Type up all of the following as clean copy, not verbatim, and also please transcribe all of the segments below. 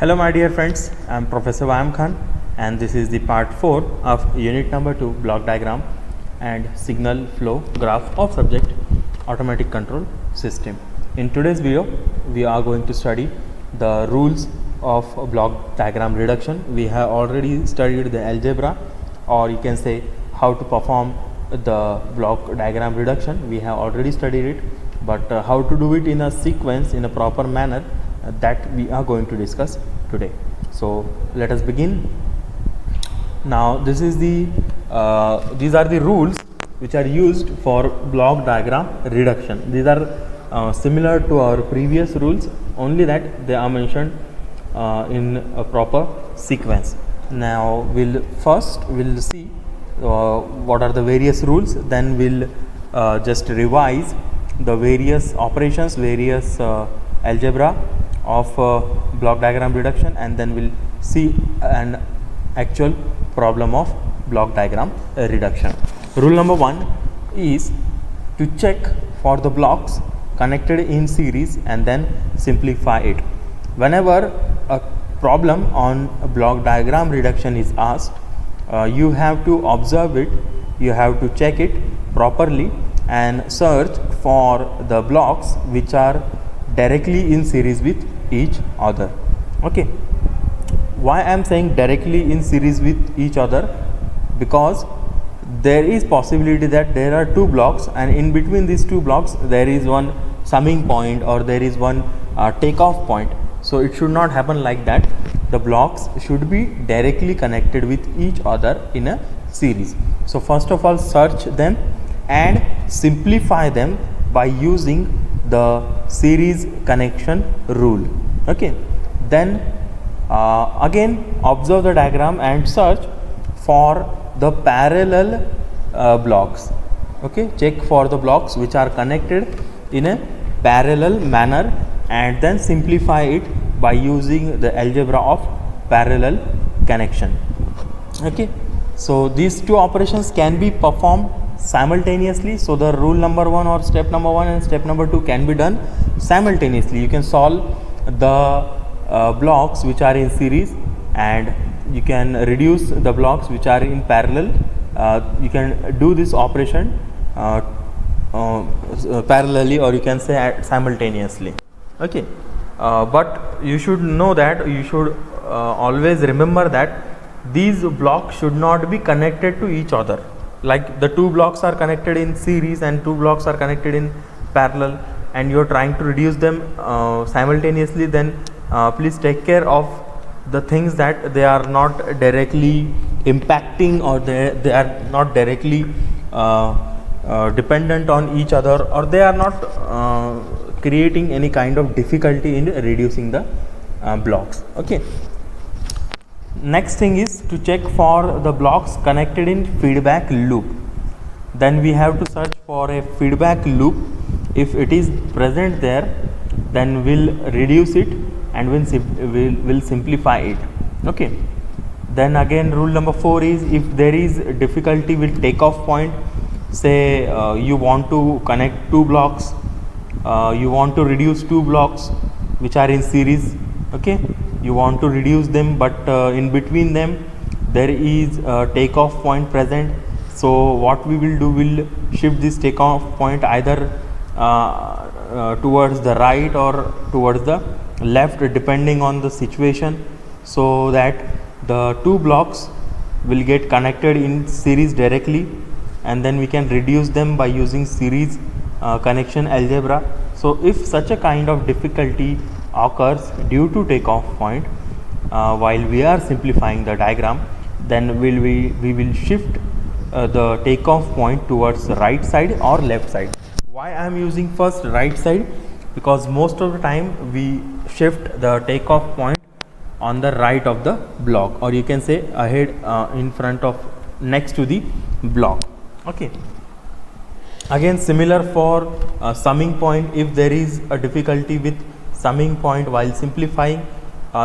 Hello my dear friends, I am Professor Wayam Khan and this is the part 4 of unit number 2 block diagram and signal flow graph of subject automatic control system. In today's video we are going to study the rules of block diagram reduction. We have already studied the algebra, or you can say how to perform the block diagram reduction. We have already studied it, but how to do it in a sequence in a proper manner, that we are going to discuss today. So let us begin. Now this is the these are the rules which are used for block diagram reduction. These are similar to our previous rules, only that they are mentioned in a proper sequence. Now we'll see what are the various rules, then we'll just revise the various operations, various algebra of block diagram reduction, and then we'll see an actual problem of block diagram reduction. Rule number 1 is to check for the blocks connected in series and then simplify it. Whenever a problem on a block diagram reduction is asked, you have to observe it, you have to check it properly and search for the blocks which are directly in series with each other. Okay, why I am saying directly in series with each other? Because there is possibility that there are two blocks and in between these two blocks there is one summing point or there is one takeoff point. So it should not happen like that. The blocks should be directly connected with each other in a series. So first of all, search them and simplify them by using the series connection rule. Okay, then again observe the diagram and search for the parallel blocks. Okay, check for the blocks which are connected in a parallel manner and then simplify it by using the algebra of parallel connection. Okay, so these two operations can be performed simultaneously. So the rule number 1 or step number 1 and step number 2 can be done simultaneously. You can solve the blocks which are in series and you can reduce the blocks which are in parallel. You can do this operation parallelly, or you can say simultaneously. Okay, but you should know that, you should always remember that these blocks should not be connected to each other. Like the two blocks are connected in series and two blocks are connected in parallel and you are trying to reduce them simultaneously, then please take care of the things that they are not directly impacting or they are not directly dependent on each other, or they are not creating any kind of difficulty in reducing the blocks. Okay, next thing is to check for the blocks connected in feedback loop. Then we have to search for a feedback loop. If it is present there, then we'll reduce it and we'll simplify it. Okay, then again rule number 4 is, if there is difficulty with takeoff point, say you want to connect two blocks, you want to reduce two blocks which are in series. Okay, you want to reduce them, but in between them there is a takeoff point present. So what we will do, we'll shift this takeoff point either towards the right or towards the left, depending on the situation, so that the two blocks will get connected in series directly, and then we can reduce them by using series connection algebra. So if such a kind of difficulty occurs due to takeoff point while we are simplifying the diagram, then we will shift the takeoff point towards the right side or left side. Why I am using first right side? Because most of the time we shift the takeoff point on the right of the block, or you can say ahead in front of, next to the block. Okay, again similar for summing point. If there is a difficulty with summing point while simplifying,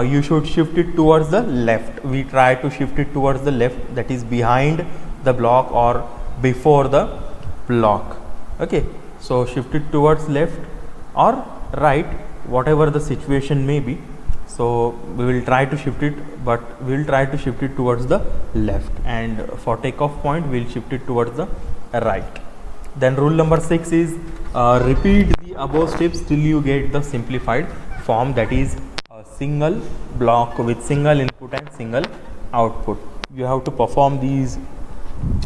you should shift it towards the left. We try to shift it towards the left, that is behind the block or before the block. Okay, so shift it towards left or right, whatever the situation may be. So we will try to shift it, but we will try to shift it towards the left, and for takeoff point we will shift it towards the right. Then rule number 6 is repeat the above steps till you get the simplified form, that is a single block with single input and single output. You have to perform these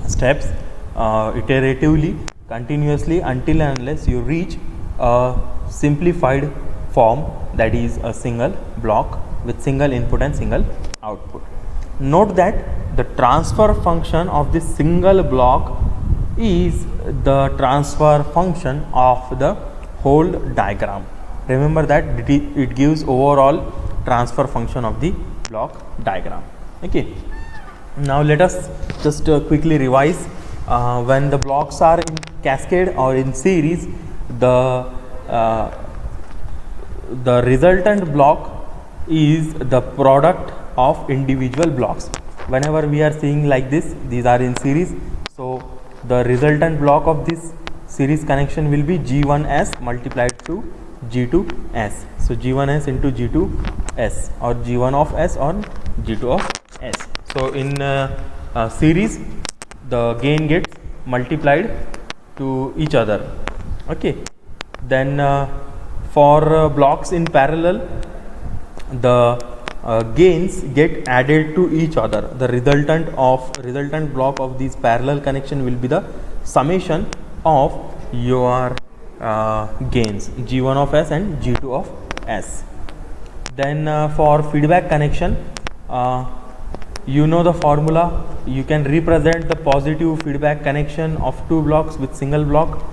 steps iteratively, continuously, until and unless you reach a simplified form, that is a single block with single input and single output. Note that the transfer function of this single block is the transfer function of the whole diagram. Remember that it gives overall transfer function of the block diagram. Okay. Now let us just quickly revise. When the blocks are in cascade or in series, the resultant block is the product of individual blocks. Whenever we are seeing like this, these are in series, so the resultant block of this series connection will be G1S multiplied to G2S. So G1S into G2S, or G1 of S or G2 of S. So in series, the gain gets multiplied to each other. Okay. Then for blocks in parallel, the gains get added to each other. The resultant block of these parallel connection will be the summation of your gains, G1 of S and G2 of S. Then for feedback connection, you know the formula. You can represent the positive feedback connection of two blocks with single block,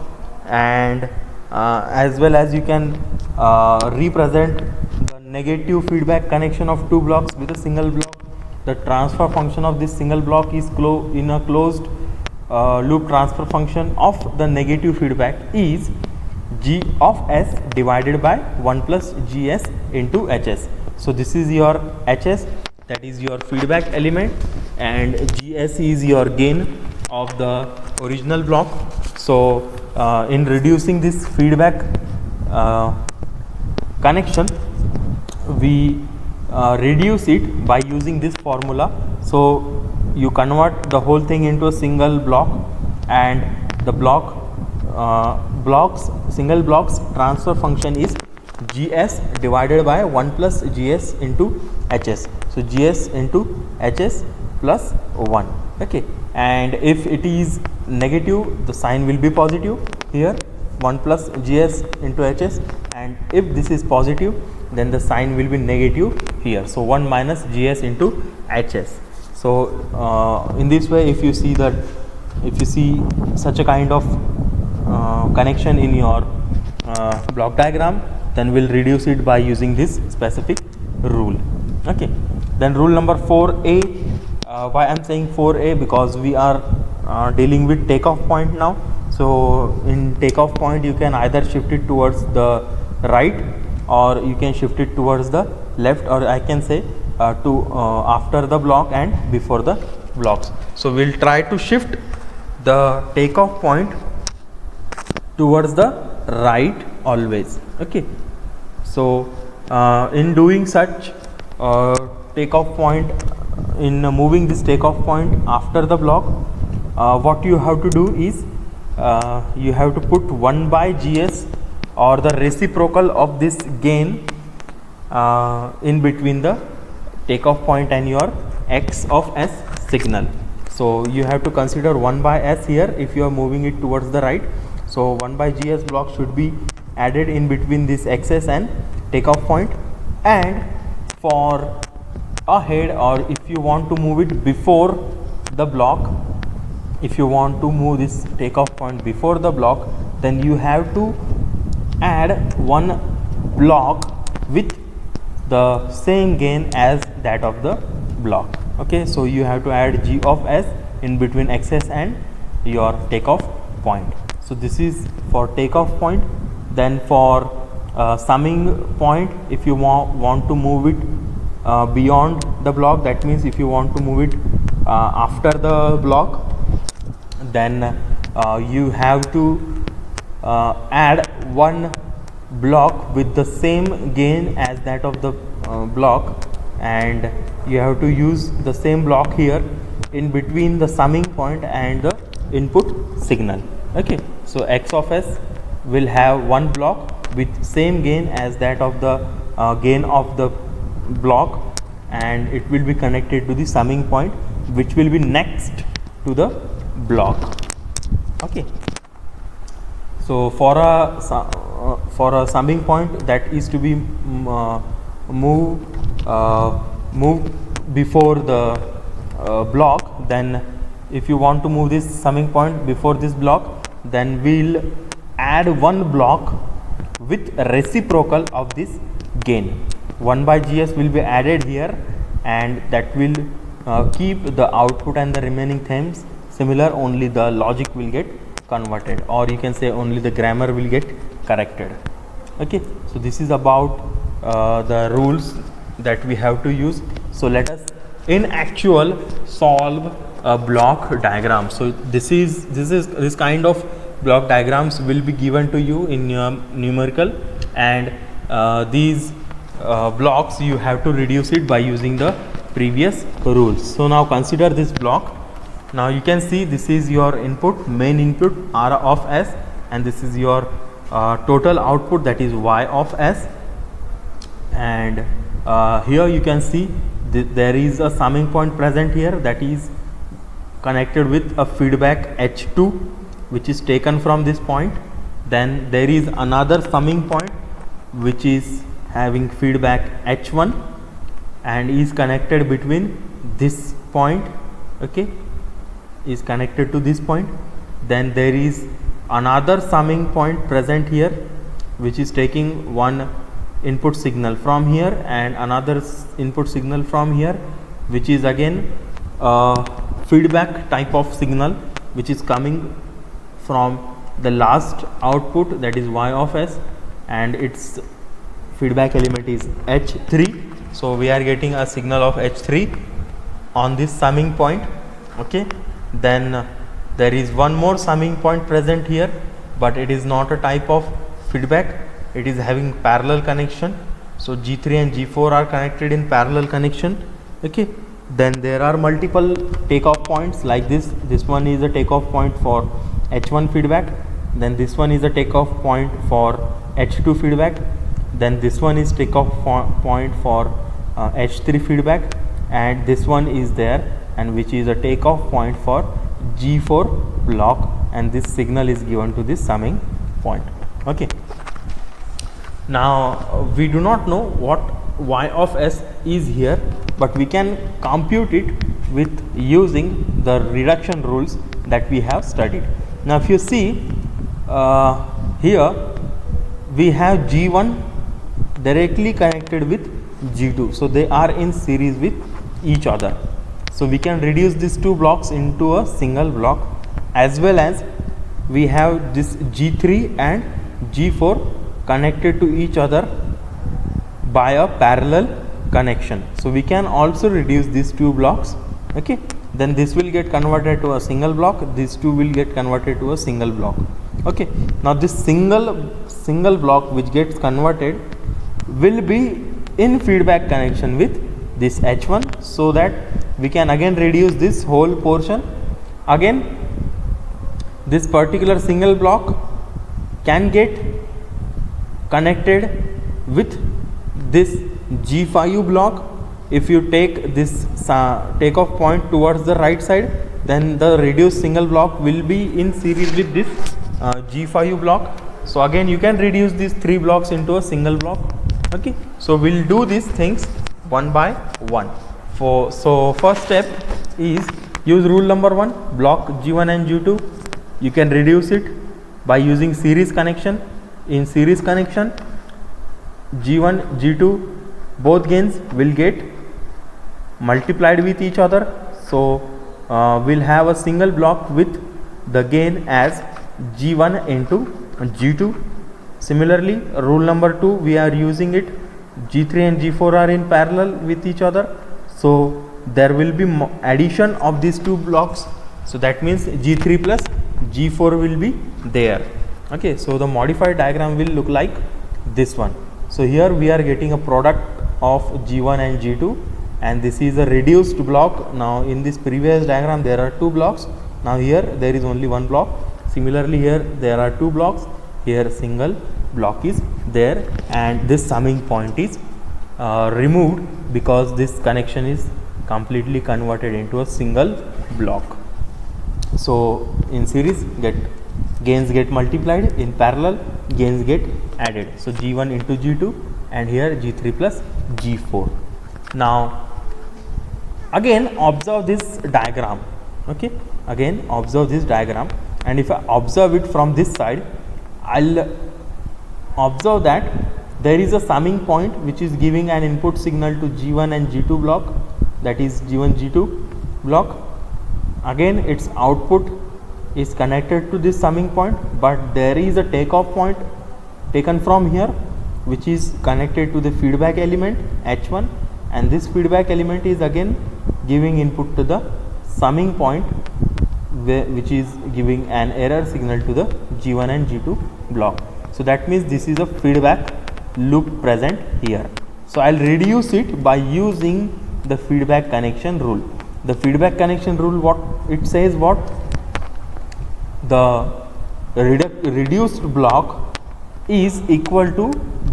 and as well as you can represent the negative feedback connection of two blocks with a single block. The transfer function of this single block is in a closed loop transfer function of the negative feedback is G of S divided by 1 plus Gs into Hs. So this is your Hs, that is your feedback element, and Gs is your gain of the original block. So in reducing this feedback connection, we reduce it by using this formula. So you convert the whole thing into a single block, and the single blocks transfer function is Gs divided by 1 plus Gs into Hs. So Gs into Hs plus 1. Okay. And if it is negative, the sign will be positive here, 1 plus Gs into Hs, and if this is positive, then the sign will be negative here, so 1 minus Gs into Hs. So in this way, if you see such a kind of connection in your block diagram, then we'll reduce it by using this specific rule. Okay. Then rule number 4a. Why I'm saying 4a? Because we are dealing with takeoff point now. So in takeoff point, you can either shift it towards the right, or you can shift it towards the left, or I can say to after the block and before the blocks. So we'll try to shift the takeoff point towards the right always. Okay. So in doing such takeoff point, in moving this takeoff point after the block, what you have to do is you have to put 1 by Gs, or the reciprocal of this gain, in between the takeoff point and your X of S signal. So you have to consider 1 by S here if you are moving it towards the right. So 1 by Gs block should be added in between this XS and takeoff point. And for ahead, or if you want to move it before the block, if you want to move this takeoff point before the block, then you have to add one block with the same gain as that of the block. Okay, so you have to add G of S in between XS and your takeoff point. So this is for takeoff point. Then for summing point, if you want to move it beyond the block, that means if you want to move it after the block, then you have to add one block with the same gain as that of the block, and you have to use the same block here in between the summing point and the input signal. Okay, so X of S will have one block with same gain as that of the gain of the block, and it will be connected to the summing point which will be next to the block. Okay, so for a summing point that is to be moved before the block, then if you want to move this summing point before this block, then we'll add one block with reciprocal of this gain. 1 by GS will be added here, and that will keep the output and the remaining things similar, only the logic will get converted, or you can say only the grammar will get corrected. Okay, so this is about the rules that we have to use. So let us in actual solve a block diagram. So this kind of block diagrams will be given to you in your numerical, and these blocks you have to reduce it by using the previous rules. So now consider this block. Now you can see this is your input, main input R of S, and this is your total output, that is Y of S, and here you can see there is a summing point present here, that is connected with a feedback H2 which is taken from this point. Then there is another summing point which is having feedback H1 and is connected between this point. Okay, is connected to this point. Then there is another summing point present here which is taking one input signal from here and another input signal from here, which is again feedback type of signal which is coming from the last output, that is Y of S, and its feedback element is H3. So we are getting a signal of H3 on this summing point. Okay, then there is one more summing point present here, but it is not a type of feedback, it is having parallel connection. So G3 and G4 are connected in parallel connection. Okay, then there are multiple takeoff points like this. This one is a takeoff point for H1 feedback, then this one is a takeoff point for H2 feedback, then this one is takeoff point for H3 feedback, and this one is there, and which is a takeoff point for G4 block, and this signal is given to this summing point. Okay, now we do not know what Y of S is here, but we can compute it with using the reduction rules that we have studied. Now if you see here we have G1 directly connected with G2, so they are in series with each other. So we can reduce these two blocks into a single block, as well as we have this G3 and G4 connected to each other by a parallel connection. So we can also reduce these two blocks. Okay, then this will get converted to a single block, these two will get converted to a single block. Okay, now this single block which gets converted will be in feedback connection with this H1, so that we can again reduce this whole portion. Again this particular single block can get connected with this G5 block. If you take this takeoff point towards the right side, then the reduced single block will be in series with this G5 block. So again you can reduce these three blocks into a single block. Okay, so we'll do these things one by one. So first step is use rule number 1, block G1 and G2. You can reduce it by using series connection. In series connection, G1, G2 both gains will get multiplied with each other. So we'll have a single block with the gain as G1 into G2. Similarly, rule number 2, we are using it, G3 and G4 are in parallel with each other, so there will be addition of these two blocks. So that means G3 plus G4 will be there. Okay, so the modified diagram will look like this one. So here we are getting a product of G1 and G2, and this is a reduced block. Now in this previous diagram there are two blocks, now here there is only one block. Similarly here there are two blocks, here single block is there, and this summing point is removed because this connection is completely converted into a single block. So in series gains get multiplied, in parallel gains get added. So G1 into G2 and here G3 plus G4. Now again observe this diagram, okay, again observe this diagram, and if I observe it from this side, I'll observe that there is a summing point which is giving an input signal to G1 and G2 block, that is G1 G2 block. Again its output is connected to this summing point, but there is a takeoff point taken from here which is connected to the feedback element H1, and this feedback element is again giving input to the summing point which is giving an error signal to the G1 and G2 block. So that means this is a feedback loop present here. So I'll reduce it by using the feedback connection rule. The feedback connection rule, what it says, what the reduced block is equal to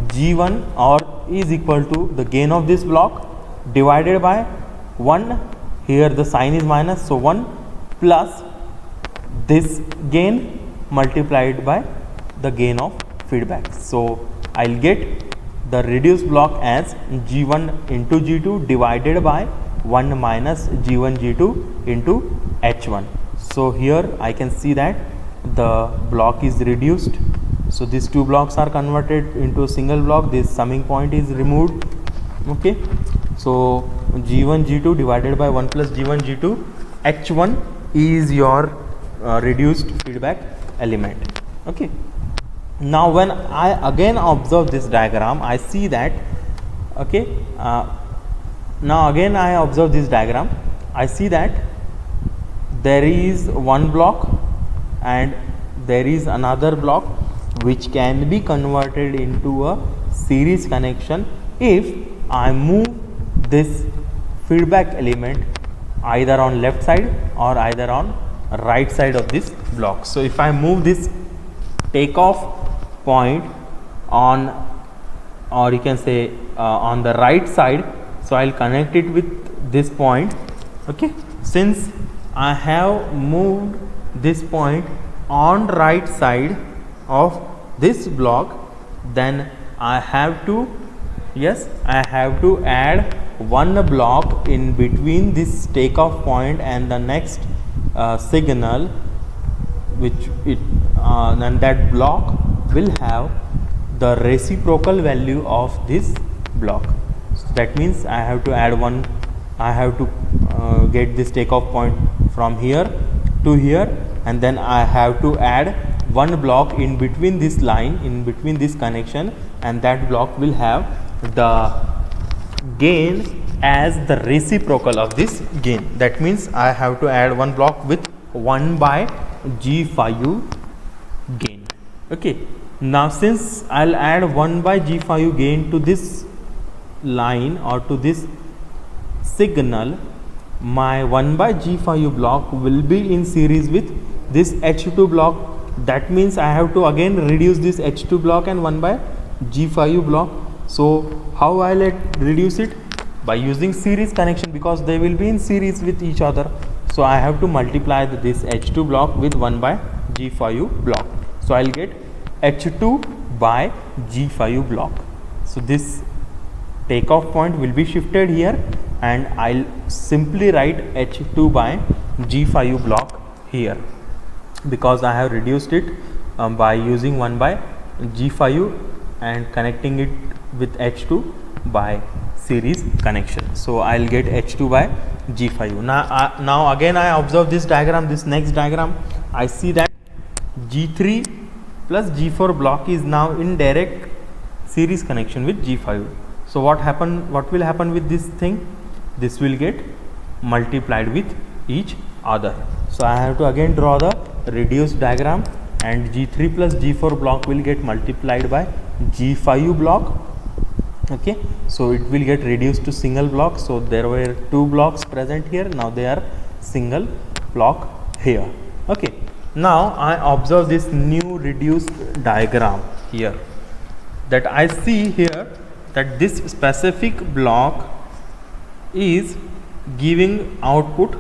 G1 or is equal to the gain of this block divided by 1, here the sign is minus, so 1 plus this gain multiplied by the gain of feedback. So I'll get the reduced block as G1 into G2 divided by 1 minus G1 G2 into H1. So here I can see that the block is reduced. So these two blocks are converted into a single block, this summing point is removed, okay. So G1 G2 divided by 1 plus G1 G2, H1 is your reduced feedback element, okay. Now when I again observe this diagram, I see that, okay, now again I observe this diagram, I see that there is one block and there is another block which can be converted into a series connection if I move this feedback element either on left side or either on right side of this block. So if I move this takeoff point on, or you can say on the right side, so I'll connect it with this point, okay. Since I have moved this point on right side of this block, then I have to, yes, I have to add one block in between this takeoff point and the next signal, which it and that block will have the reciprocal value of this block. So that means I have to add one, I have to get this takeoff point from here to here, and then I have to add one block in between this line, in between this connection, and that block will have the gain as the reciprocal of this gain. That means I have to add one block with 1 by G phi u gain, okay. Now since I'll add 1 by G phi u gain to this line or to this signal, my 1 by G phi u block will be in series with this H2 block. That means I have to again reduce this H2 block and 1 by G phi u block. So how I'll reduce it? By using series connection, because they will be in series with each other. So I have to multiply this H2 block with 1 by G phi u block. So I'll get H2 by G phi u block. So this takeoff point will be shifted here, and I'll simply write H2 by G phi u block here, because I have reduced it by using 1 by G phi u and connecting it with H2 by series connection. So I'll get H2 by G phi u. Now again I observe this diagram, this next diagram, I see that G3 plus G4 block is now in direct series connection with G phi u. So what will happen with this thing? This will get multiplied with each other. So I have to again draw the reduced diagram, and G3 plus G4 block will get multiplied by G phi u block, Okay, so it will get reduced to single block. So there were two blocks present here, now they are single block here. Okay, now I observe this new reduced diagram here, that I see here that this specific block is giving output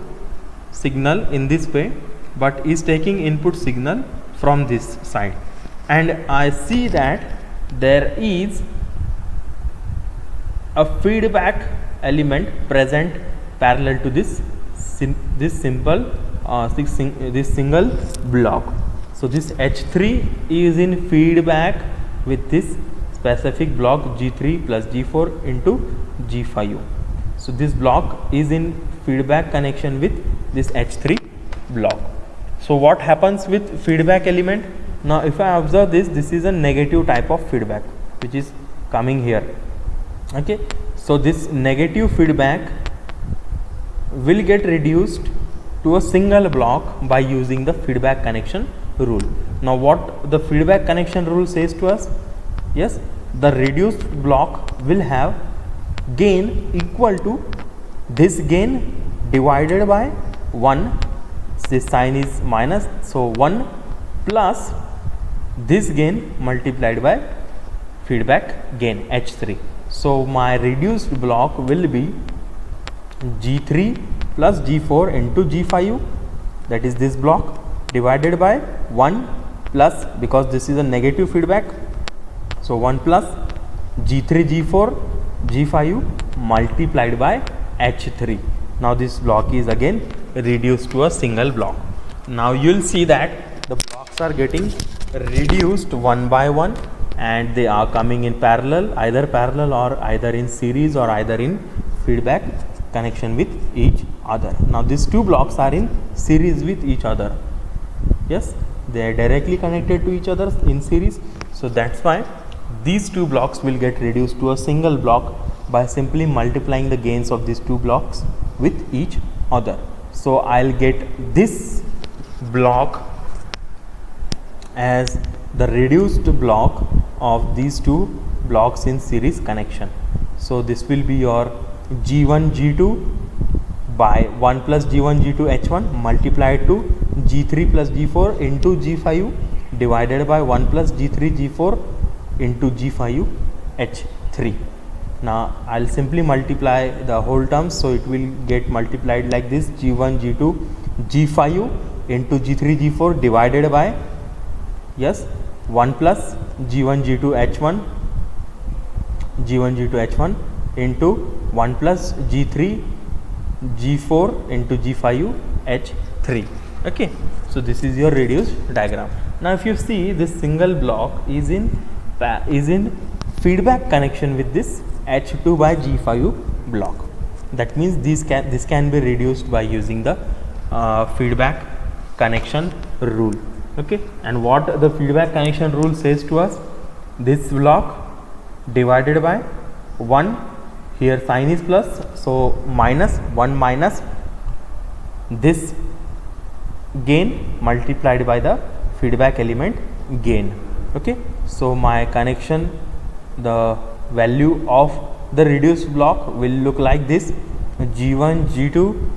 signal in this way, but is taking input signal from this side, and I see that there is a feedback element present parallel to this single block. So this H3 is in feedback with this specific block G3 plus G4 into G5. So this block is in feedback connection with this H3 block. So what happens with feedback element? Now if I observe this, this is a negative type of feedback which is coming here. Okay, so this negative feedback will get reduced to a single block by using the feedback connection rule. Now what the feedback connection rule says to us? Yes, the reduced block will have gain equal to this gain divided by 1, this sign is minus, so 1 plus this gain multiplied by feedback gain H3. So my reduced block will be G3 plus G4 into G5, that is this block, divided by 1 plus, because this is a negative feedback, so 1 plus G3 G4 G5 multiplied by H3. Now this block is again reduced to a single block. Now you will see that the blocks are getting reduced one by one, and they are coming in parallel or either in series or either in feedback connection with each other. Now these two blocks are in series with each other. Yes, they are directly connected to each other in series. So that's why these two blocks will get reduced to a single block by simply multiplying the gains of these two blocks with each other. So I'll get this block as the reduced block of these two blocks in series connection. So this will be your G1 G2 by 1 plus G1 G2 H1 multiplied to G3 plus G4 into G5 divided by 1 plus G3 G4 into G5 H3. Now I'll simply multiply the whole terms, so it will get multiplied like this: G1 G2 G5 into G3 G4 divided by, yes, 1 plus G1 G2 H1 H1 into 1 plus G3 G4 into G5 H3. Okay, so this is your reduced diagram. Now if you see, this single block is in feedback connection with this H2 by G5 block. That means this can be reduced by using the feedback connection rule. Okay, and what the feedback connection rule says to us: this block divided by 1, here sign is plus, so minus 1 minus this gain multiplied by the feedback element gain. Okay, so my connection, the value of the reduced block will look like this: G1 G2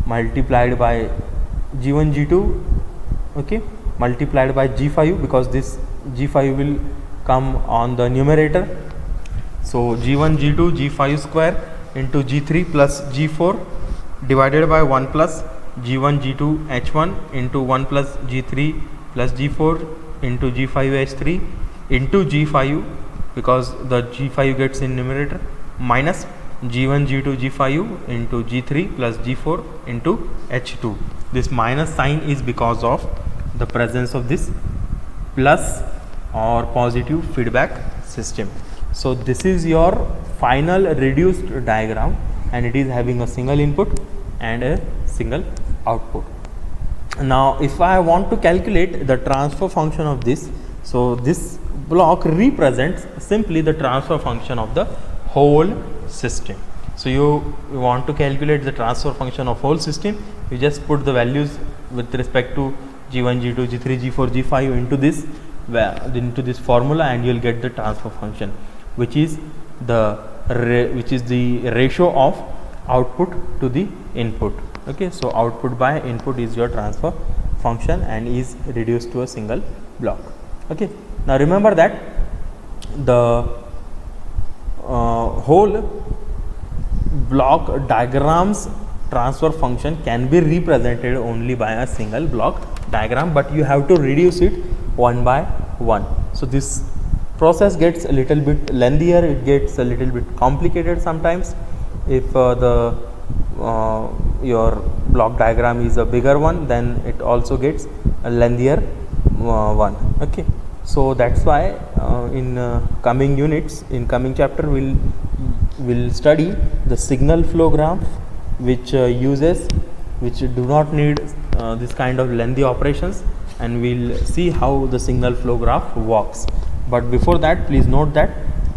multiplied by G1 G2, okay, multiplied by G5, because this G5 will come on the numerator. So G1 G2 G5 square into G3 plus G4 divided by 1 plus G1 G2 H1 into 1 plus G3 plus G4 into G5 H3 into G5, because the G5 gets in numerator, minus G1 G2 G5 into G3 plus G4 into H2. This minus sign is because of the presence of this plus or positive feedback system. So this is your final reduced diagram, and it is having a single input and a single output. Now if I want to calculate the transfer function of this, so this block represents simply the transfer function of the whole system. So you want to calculate the transfer function of whole system, you just put the values with respect to G1 G2 G3 G4 G5 into this formula, and you will get the transfer function. which is the ratio of output to the input. Okay, so output by input is your transfer function and is reduced to a single block. Okay, now remember that the whole block diagram's transfer function can be represented only by a single block diagram, but you have to reduce it one by one. So this process gets a little bit lengthier, it gets a little bit complicated sometimes if your block diagram is a bigger one, then it also gets a lengthier one. Okay, so that's why in coming units, in coming chapter, we'll study the signal flow graph, which do not need this kind of lengthy operations, and we'll see how the signal flow graph works. But before that, please note that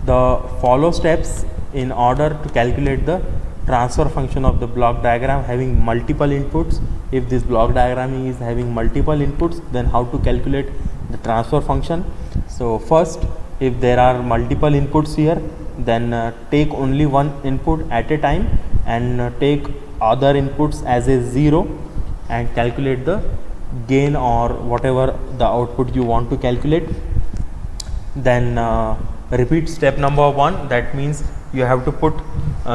the follow steps in order to calculate the transfer function of the block diagram having multiple inputs. If this block diagram is having multiple inputs, then how to calculate the transfer function. So first, if there are multiple inputs here, then take only one input at a time and take other inputs as a 0 and calculate the gain or whatever the output you want to calculate. Then repeat step number 1, that means you have to put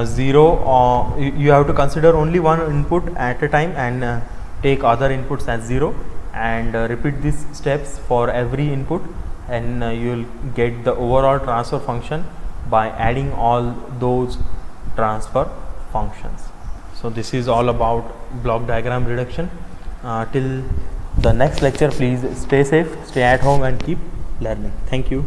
0, or you have to consider only one input at a time and take other inputs as 0, and repeat these steps for every input, and you will get the overall transfer function by adding all those transfer functions. So this is all about block diagram reduction. Till the next lecture, please stay safe, stay at home and keep learning. Thank you.